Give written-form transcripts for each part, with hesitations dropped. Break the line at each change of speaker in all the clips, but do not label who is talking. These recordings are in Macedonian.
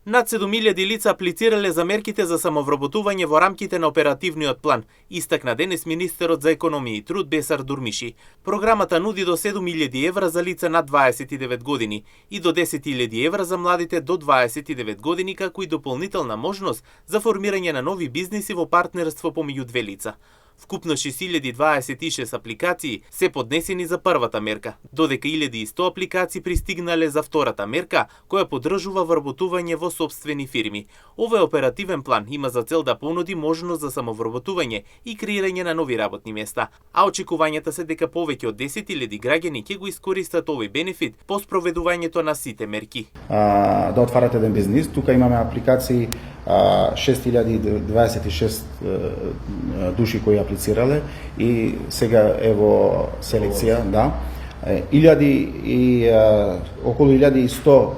Над 7000 лица аплицирале за мерките за самовработување во рамките на оперативниот план, истакна денес министерот за економија и труд Бесар Дурмиши. Програмата нуди до 7000 евра за лица над 29 години и до 10.000 евра за младите до 29 години, како и дополнителна можност за формирање на нови бизниси во партнерство помеѓу две лица. Вкупно 6026 апликации се поднесени за првата мерка, додека 1100 апликации пристигнале за втората мерка, која поддржува вработување во сопствени фирми. Овој оперативен план има за цел да понуди можност за самовработување и креирање на нови работни места, а очекувањата се дека повеќе од 10.000 граѓани ќе го искористат овој бенефит по спроведувањето на сите мерки.
Да отварате еден бизнис, тука имаме апликации 6026 души кои аплицирале и сега ево селекција, да. Околу 1100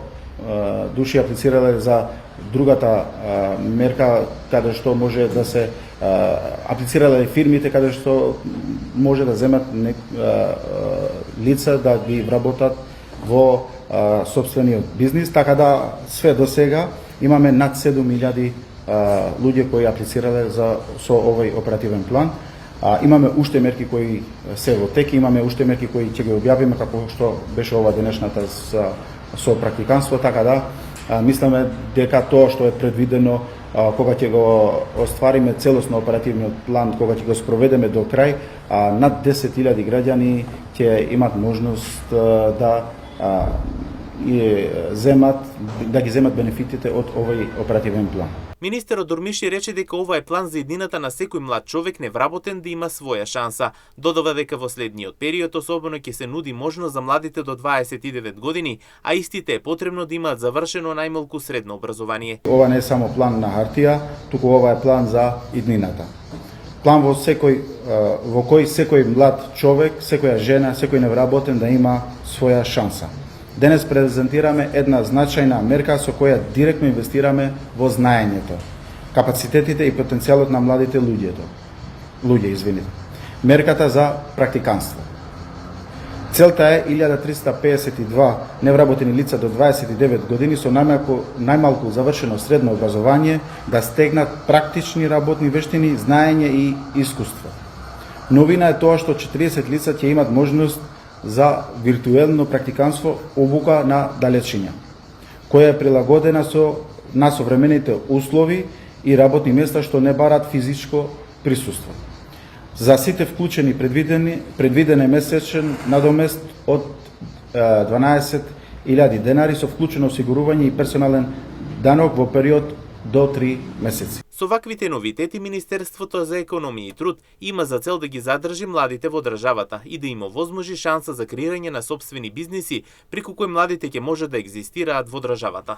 души аплицирале за другата мерка, каде што може да се аплицирале фирмите, каде што може да земат лица да ги вработат во сопствениот бизнис, така да све до сега имаме над 7000 луѓе кои аплицирале со овој оперативен план. Имаме уште мерки кои се во тек, имаме уште мерки кои ќе ги објавиме, како што беше ова денешната со практиканство, така да мислиме дека тоа што е предвидено кога ќе го оствариме целосно оперативниот план, кога ќе го спроведеме до крај, над 10.000 граѓани ќе имат можност да ги земат бенефитите од овој оперативен план.
Министерот Дурмиши рече дека ова е план за иднината на секој млад човек невработен да има своја шанса. Додава дека во следниот период особено ќе се нуди можност за младите до 29 години, а истите е потребно да имаат завршено најмалку средно образование.
Ова не е само план на хартија, туку ова е план за иднината. План во кој секој млад човек, секоја жена, секој невработен да има своја шанса. Денес презентираме една значајна мерка со која директно инвестираме во знаењето, капацитетите и потенцијалот на младите луѓе. Мерката за практиканство. Целта е 1352 невработени лица до 29 години со најмалку завршено средно образование да стегнат практични работни вештини, знаење и искуство. Новина е тоа што 40 лица ќе имат можност за виртуелно практиканство обука на далечиња, која е прилагодена на современите услови и работни места што не барат физичко присуство. За сите вклучени предвиден е месечен надомест од 12.000 денари со вклучено осигурување и персонален данок во период до 3 месеци.
Со ваквите новитети, Министерството за економија и труд има за цел да ги задржи младите во државата и да им овозможи шанса за креирање на сопствени бизниси преку кои младите ќе може да екзистираат во државата.